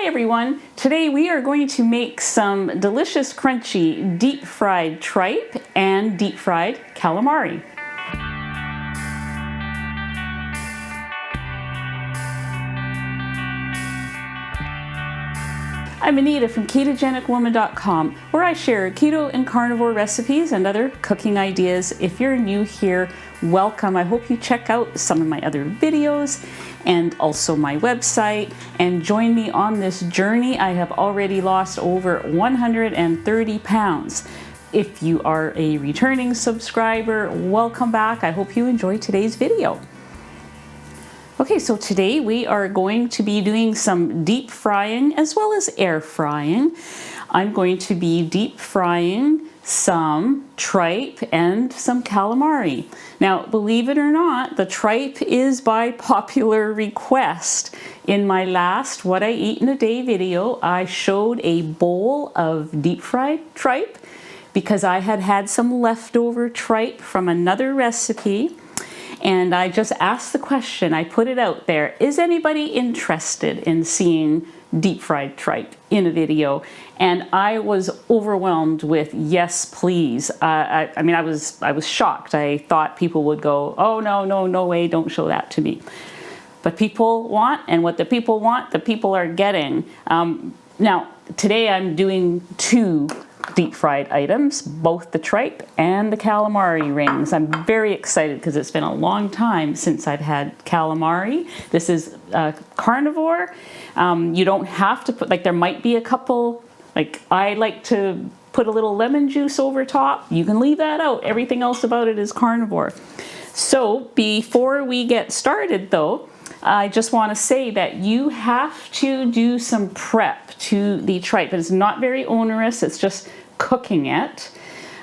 Hi everyone! Today we are going to make some delicious crunchy deep fried tripe and deep fried calamari. I'm Anita from KetogenicWoman.com, where I share keto and carnivore recipes and other cooking ideas. If you're new here, welcome. I hope you check out some of my other videos and also my website and join me on this journey. I have already lost over 130 pounds. If you are a returning subscriber, welcome back. I hope you enjoyed today's video. Okay, so today we are going to be doing some deep frying as well as air frying. I'm going to be deep frying some tripe and some calamari. Now, believe it or not, the tripe is by popular request. In my last What I Eat in a Day video, I showed a bowl of deep fried tripe because I had had some leftover tripe from another recipe. And I just asked the question, I put it out there, is anybody interested in seeing deep fried tripe in a video? And I was overwhelmed with yes, please. I was shocked. I thought people would go, oh no way, don't show that to me. But people want, and what the people want, the people are getting. Now, today I'm doing two deep fried items, both the tripe and the calamari rings. I'm very excited because it's been a long time since I've had calamari. This is carnivore. You don't have to put, like there might be a couple, like I like to put a little lemon juice over top. You can leave that out. Everything else about it is carnivore. So before we get started though, I just want to say that you have to do some prep to the tripe. It's not very onerous. It's just cooking it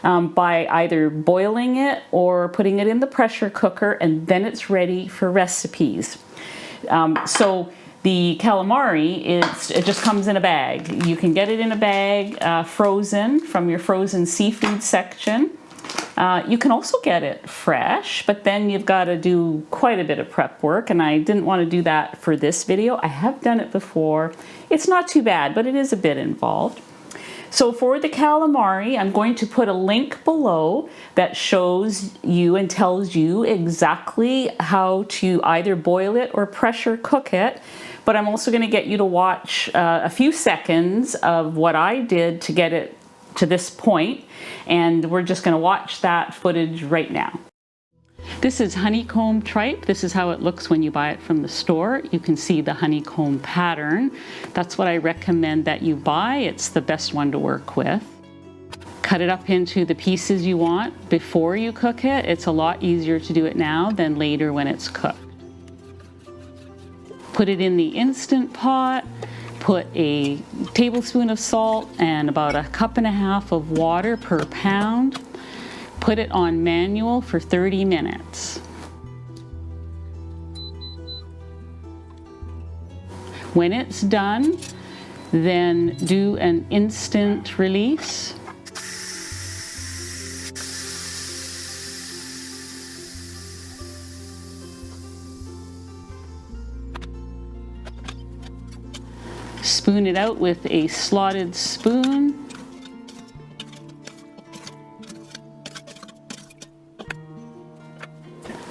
by either boiling it or putting it in the pressure cooker, and then it's ready for recipes. So the calamari, it just comes in a bag. You can get it in a bag frozen from your frozen seafood section. You can also get it fresh, but then you've got to do quite a bit of prep work, and I didn't want to do that for this video. I have done it before. It's not too bad, but it is a bit involved. So for the calamari, I'm going to put a link below that shows you and tells you exactly how to either boil it or pressure cook it. But I'm also going to get you to watch a few seconds of what I did to get it to this point, and we're just going to watch that footage right now. This is honeycomb tripe. This is how it looks when you buy it from the store. You can see the honeycomb pattern. That's what I recommend that you buy. It's the best one to work with. Cut it up into the pieces you want before you cook it. It's a lot easier to do it now than later when it's cooked. Put it in the Instant Pot. Put a tablespoon of salt and about 1.5 cups of water per pound. Put it on manual for 30 minutes. When it's done, then do an instant release. Spoon it out with a slotted spoon.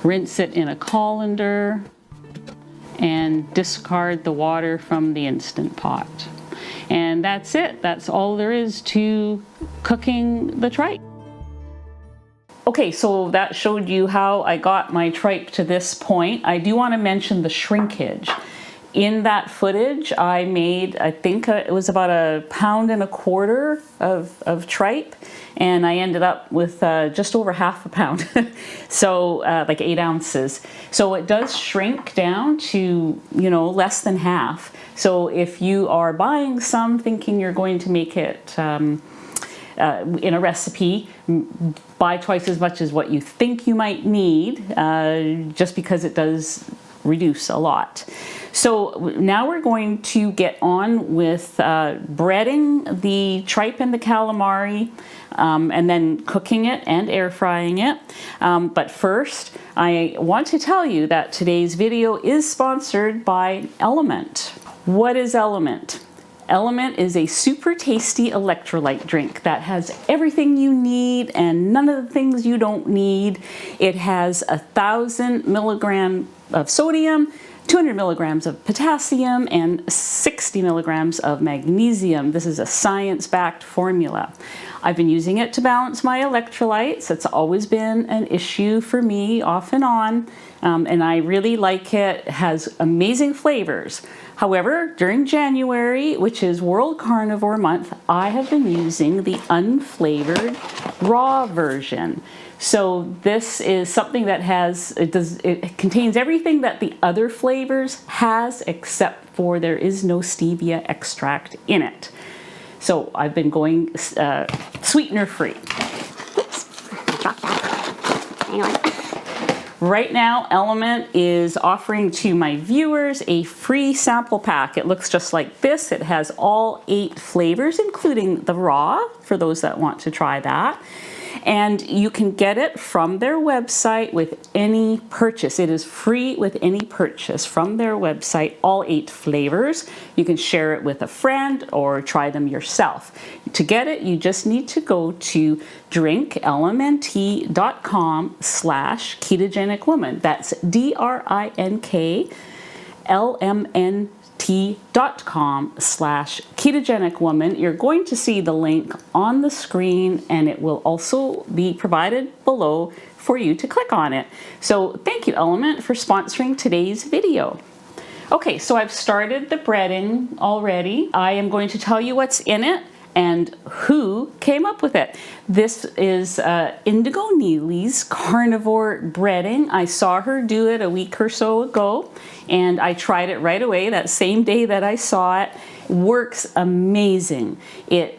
Rinse it in a colander and discard the water from the Instant Pot. And that's it. That's all there is to cooking the tripe. Okay, so that showed you how I got my tripe to this point. I do want to mention the shrinkage. In that footage, I made, I think it was about 1.25 pounds of tripe, and I ended up with just over half a pound, so like 8 ounces. So it does shrink down to, less than half. So if you are buying some thinking you're going to make it in a recipe, buy twice as much as what you think you might need, just because it does reduce a lot. So now we're going to get on with breading the tripe and the calamari, and then cooking it and air frying it. But first, I want to tell you that today's video is sponsored by Element. What is Element? Element is a super tasty electrolyte drink that has everything you need and none of the things you don't need. It has 1,000 milligrams of sodium, 200 milligrams of potassium, and 60 milligrams of magnesium. This is a science-backed formula. I've been using it to balance my electrolytes. It's always been an issue for me off and on, and I really like it. It has amazing flavors. However, during January, which is World Carnivore Month, I have been using the unflavored raw version. So this is something that it contains everything that the other flavors has, except for there is no stevia extract in it. So I've been going sweetener free. Oops, drop that. Hang on. Right now, Element is offering to my viewers a free sample pack. It looks just like this. It has all 8 flavors, including the raw, for those that want to try that. And you can get it from their website with any purchase. It is free with any purchase from their website, all 8 flavors. You can share it with a friend or try them yourself. To get it, you just need to go to drinklmnt.com/ketogenic woman. That's drinklmnt.com/ketogenic woman. You're going to see the link on the screen, and it will also be provided below for you to click on it. So thank you, Element, for sponsoring today's video. Okay, so I've started the breading already. I am going to tell you what's in it and who came up with it. This is Indigo Neely's Carnivore breading. I saw her do it a week or so ago, and I tried it right away that same day that I saw it. Works amazing. I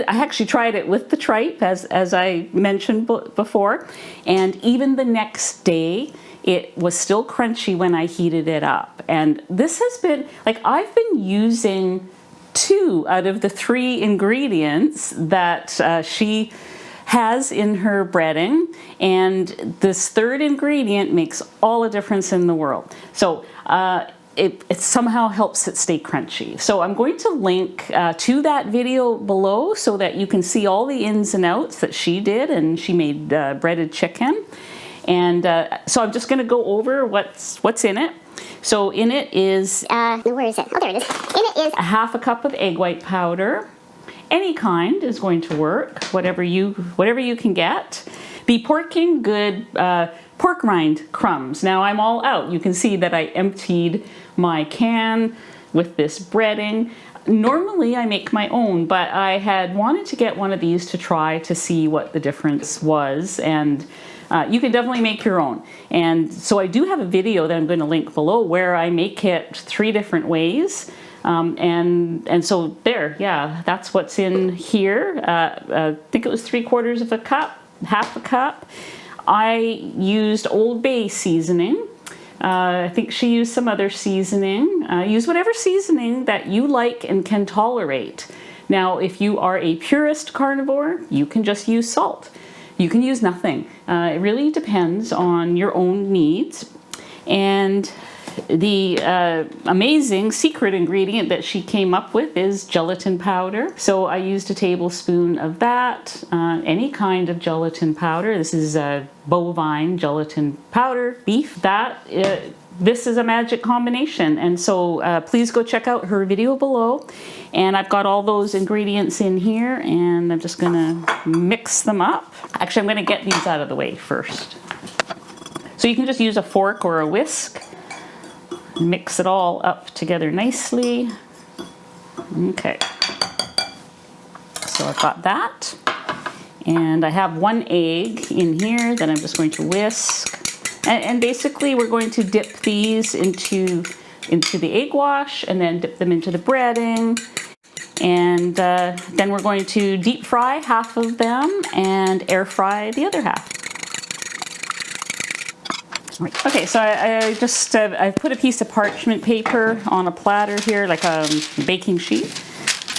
actually tried it with the tripe, as I mentioned before, and even the next day it was still crunchy when I heated it up. And this has been, I've been using 2 out of the 3 ingredients that she has in her breading, and this 3rd ingredient makes all the difference in the world. So it somehow helps it stay crunchy. So I'm going to link to that video below so that you can see all the ins and outs that she did, and she made breaded chicken. And so I'm just going to go over what's in it. So in it is where is it? Oh, there it is. In it is 1/2 cup of egg white powder. Any kind is going to work, whatever you can get. The porking good pork rind crumbs. Now I'm all out. You can see that I emptied my can with this breading. Normally I make my own, but I had wanted to get one of these to try to see what the difference was, and you can definitely make your own. And so I do have a video that I'm going to link below where I make it 3 different ways. And so there, yeah, that's what's in here. I think it was 3/4 of a cup, 1/2 a cup. I used Old Bay seasoning. I think she used some other seasoning. Use whatever seasoning that you like and can tolerate. Now, if you are a purist carnivore, you can just use salt. You can use nothing. It really depends on your own needs. And the amazing secret ingredient that she came up with is gelatin powder. So I used a tablespoon of that, any kind of gelatin powder. This is bovine gelatin powder, beef. This is a magic combination, and so please go check out her video below. And I've got all those ingredients in here, and I'm just gonna mix them up. Actually, I'm gonna get these out of the way first. So you can just use a fork or a whisk, mix it all up together nicely. Okay, so I've got that, and I have 1 egg in here that I'm just going to whisk. And basically we're going to dip these into the egg wash, and then dip them into the breading. And then we're going to deep fry 1/2 of them and air fry the other 1/2. Okay, so I've put a piece of parchment paper on a platter here, like a baking sheet.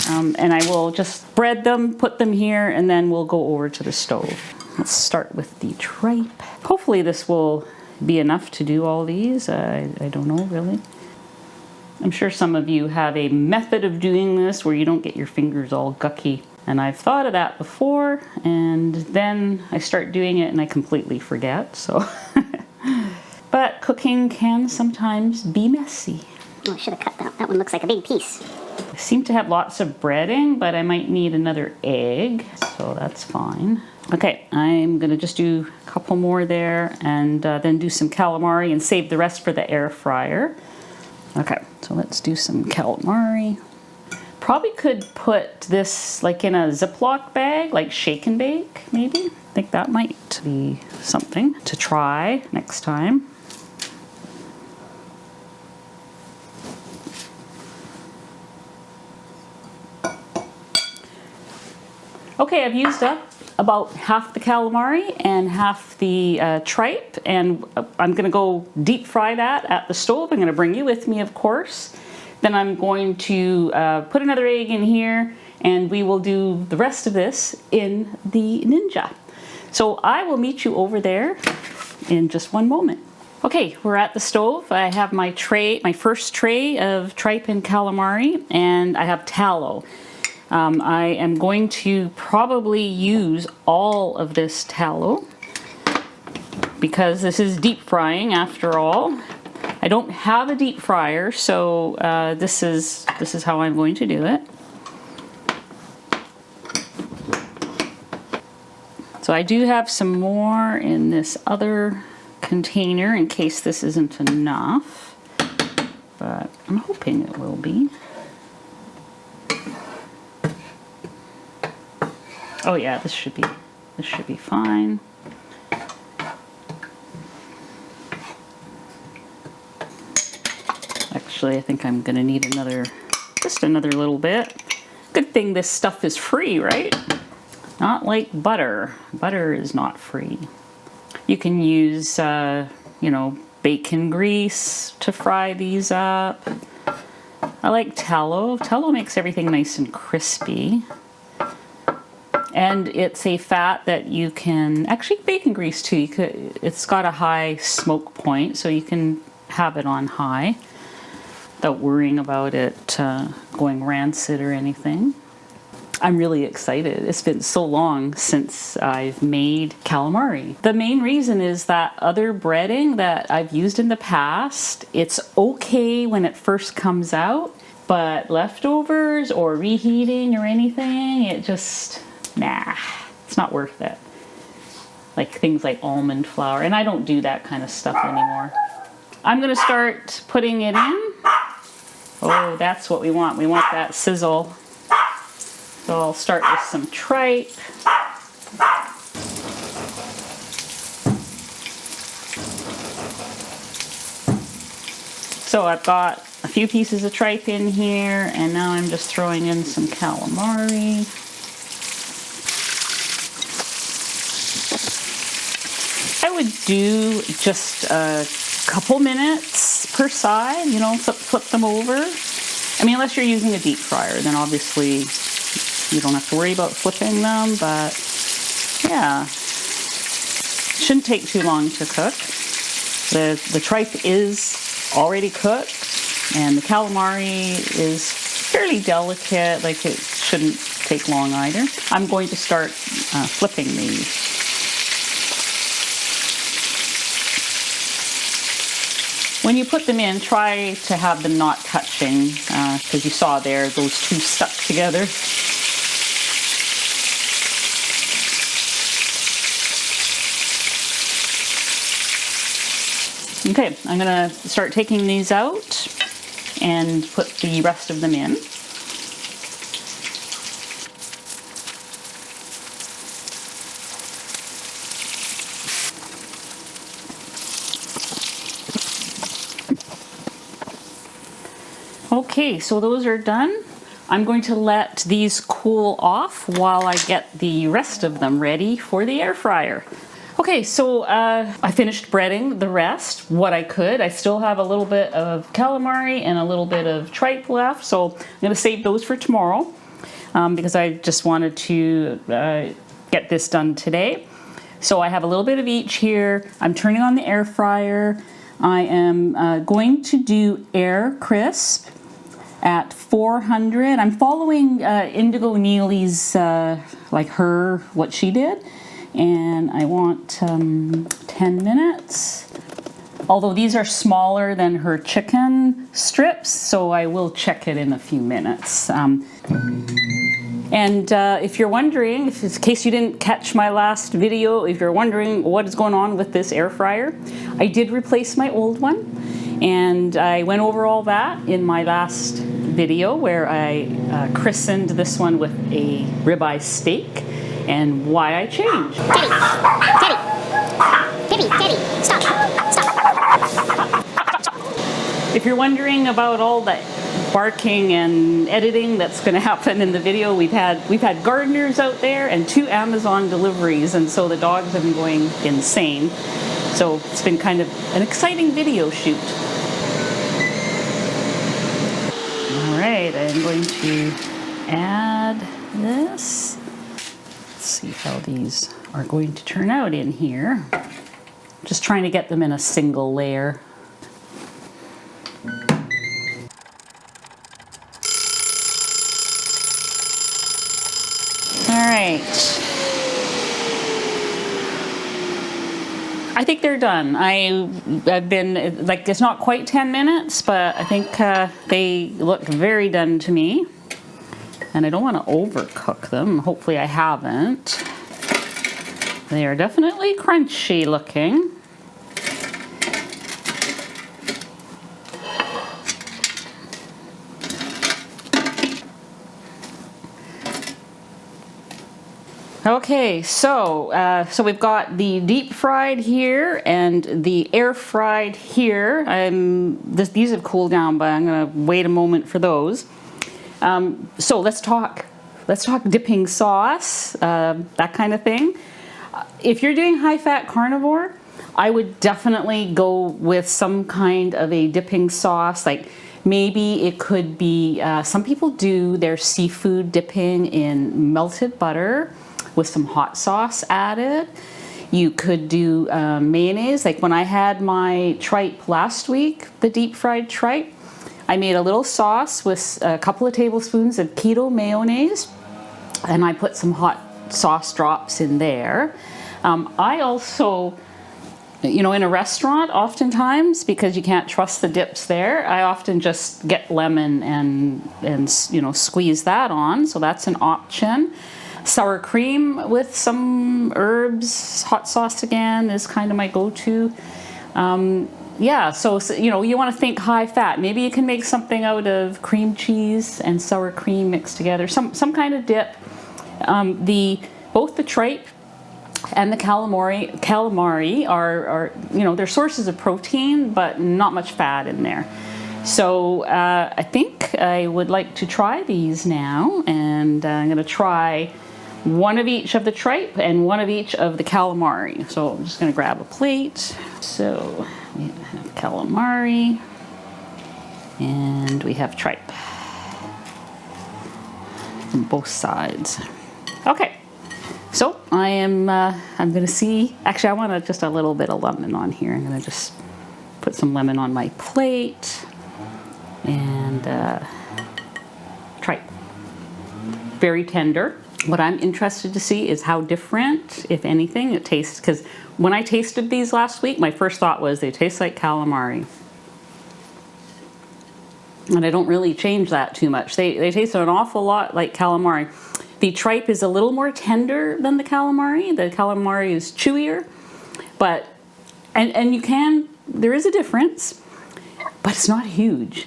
And I will just bread them, put them here, and then we'll go over to the stove. Let's start with the tripe. Hopefully this will be enough to do all these. I don't know, really. I'm sure some of you have a method of doing this where you don't get your fingers all gucky. And I've thought of that before, and then I start doing it and I completely forget, so. But cooking can sometimes be messy. Oh, I should have cut that. That one looks like a big piece. I seem to have lots of breading, but I might need another egg, so that's fine. Okay, I'm gonna just do a couple more there and then do some calamari and save the rest for the air fryer. Okay, so let's do some calamari. Probably could put this like in a Ziploc bag, like shake and bake, maybe. I think that might be something to try next time. Okay, I've used up about half the calamari and half the tripe, and I'm gonna go deep fry that at the stove. I'm gonna bring you with me, of course. Then I'm going to put another egg in here, and we will do the rest of this in the Ninja. So I will meet you over there in just one moment. Okay, we're at the stove. I have my tray, my first tray of tripe and calamari, and I have tallow. I am going to probably use all of this tallow because this is deep frying after all. I don't have a deep fryer, so this is how I'm going to do it. So I do have some more in this other container in case this isn't enough, but I'm hoping it will be. Oh yeah, this should be fine. Actually, I think I'm gonna need just another little bit. Good thing this stuff is free, right? Not like butter. Butter is not free. You can use, you know, bacon grease to fry these up. I like tallow. Tallow makes everything nice and crispy. And it's a fat that you can, actually bacon grease too, it's got a high smoke point, so you can have it on high without worrying about it going rancid or anything. I'm really excited. It's been so long since I've made calamari. The main reason is that other breading that I've used in the past, it's okay when it first comes out, but leftovers or reheating or anything, it just, nah, it's not worth it. Like things like almond flour, and I don't do that kind of stuff anymore. I'm gonna start putting it in. Oh, that's what we want. We want that sizzle. So I'll start with some tripe. So I've got a few pieces of tripe in here, and now I'm just throwing in some calamari. I would do just a couple minutes per side, you know, flip them over. I mean, unless you're using a deep fryer, then obviously you don't have to worry about flipping them, but yeah, shouldn't take too long to cook. The tripe is already cooked, and the calamari is fairly delicate, like it shouldn't take long either. I'm going to start flipping these. When you put them in, try to have them not touching, because you saw there, those two stuck together. Okay, I'm gonna start taking these out and put the rest of them in. Okay, so those are done. I'm going to let these cool off while I get the rest of them ready for the air fryer. Okay, so I finished breading the rest, what I could. I still have a little bit of calamari and a little bit of tripe left, so I'm gonna save those for tomorrow because I just wanted to get this done today. So I have a little bit of each here. I'm turning on the air fryer. I am going to do air crisp at 400. I'm following Indigo Neely's, what she did. And I want 10 minutes. Although these are smaller than her chicken strips, so I will check it in a few minutes. If you're wondering, in case you didn't catch my last video, if you're wondering what is going on with this air fryer, I did replace my old one. And I went over all that in my last video where I christened this one with a ribeye steak and why I changed. Teddy, stop. If you're wondering about all the barking and editing that's going to happen in the video, we've had gardeners out there and 2 Amazon deliveries, and so the dogs have been going insane. So it's been kind of an exciting video shoot. All right, I'm going to add this. Let's see how these are going to turn out in here. Just trying to get them in a single layer. All right. I think they're done. I've been, it's not quite 10 minutes, but I think they look very done to me. And I don't want to overcook them. Hopefully I haven't. They are definitely crunchy looking. Okay, so we've got the deep fried here and the air fried here. These have cooled down, but I'm gonna wait a moment for those. So let's talk dipping sauce, that kind of thing. If you're doing high-fat carnivore, I would definitely go with some kind of a dipping sauce. Like maybe it could be, some people do their seafood dipping in melted butter with some hot sauce added. You could do mayonnaise. Like when I had my tripe last week, the deep fried tripe, I made a little sauce with a couple of tablespoons of keto mayonnaise, and I put some hot sauce drops in there. I also, in a restaurant, oftentimes, because you can't trust the dips there, I often just get lemon and squeeze that on, so that's an option. Sour cream with some herbs, hot sauce again is kind of my go-to. Yeah, so you want to think high fat. Maybe you can make something out of cream cheese and sour cream mixed together, some kind of dip. Both the tripe and the calamari are they're sources of protein, but not much fat in there. So I think I would like to try these now, and I'm going to try one of each of the tripe and one of each of the calamari. So I'm just going to grab a plate. So we have calamari and we have tripe from both sides. Okay, so I'm going to see. Actually, I want just a little bit of lemon on here. I'm going to just put some lemon on my plate and tripe. Very tender. What I'm interested to see is how different, if anything, it tastes. Because when I tasted these last week, my first thought was they taste like calamari. And I don't really change that too much. They taste an awful lot like calamari. The tripe is a little more tender than the calamari. The calamari is chewier. But, there is a difference, but it's not huge.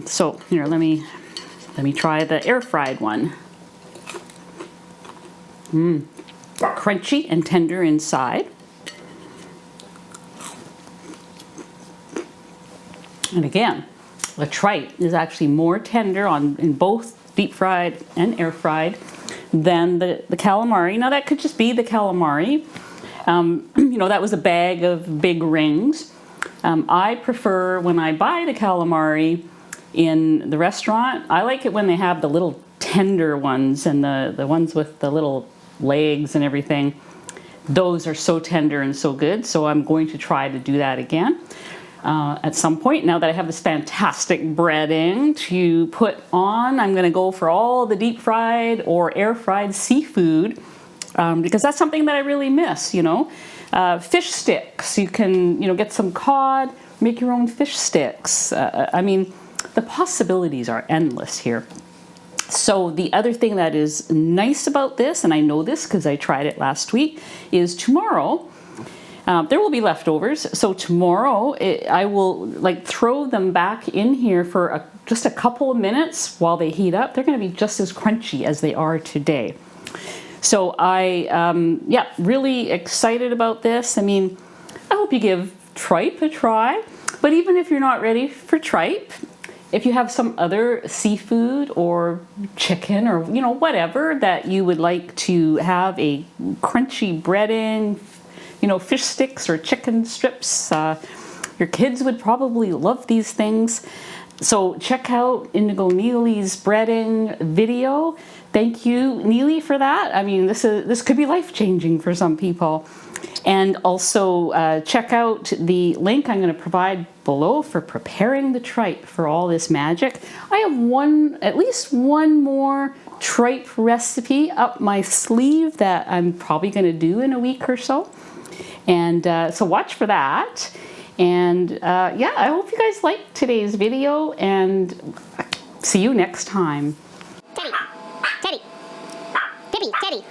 So here, let me try the air fried one. Crunchy and tender inside. And again, the tripe is actually more tender in both deep fried and air fried than the calamari. Now that could just be the calamari. That was a bag of big rings. I prefer when I buy the calamari in the restaurant, I like it when they have the little tender ones and the ones with the little legs and everything. Those are so tender and so good, so I'm going to try to do that again. at some point, now that I have this fantastic breading to put on. I'm going to go for all the deep fried or air fried seafood because that's something that I really miss, you know. Fish sticks, you can, you know, get some cod, make your own fish sticks. I mean, the possibilities are endless here. So the other thing that is nice about this, and I know this because I tried it last week, is tomorrow there will be leftovers. So tomorrow I will like throw them back in here for just a couple of minutes while they heat up. They're going to be just as crunchy as they are today. So yeah, really excited about this. I mean, I hope you give tripe a try, but even if you're not ready for tripe, if you have some other seafood or chicken or, you know, whatever that you would like to have a crunchy breading, you know, fish sticks or chicken strips, your kids would probably love these things. So check out Indigo Neely's breading video. Thank you, Neely, for that. I mean, this could be life-changing for some people. And also check out the link I'm going to provide below for preparing the tripe for all this magic. I have at least one more tripe recipe up my sleeve that I'm probably going to do in a week or so. And so watch for that. And yeah, I hope you guys liked today's video, and see you next time. Teddy, Teddy, Teddy, Teddy.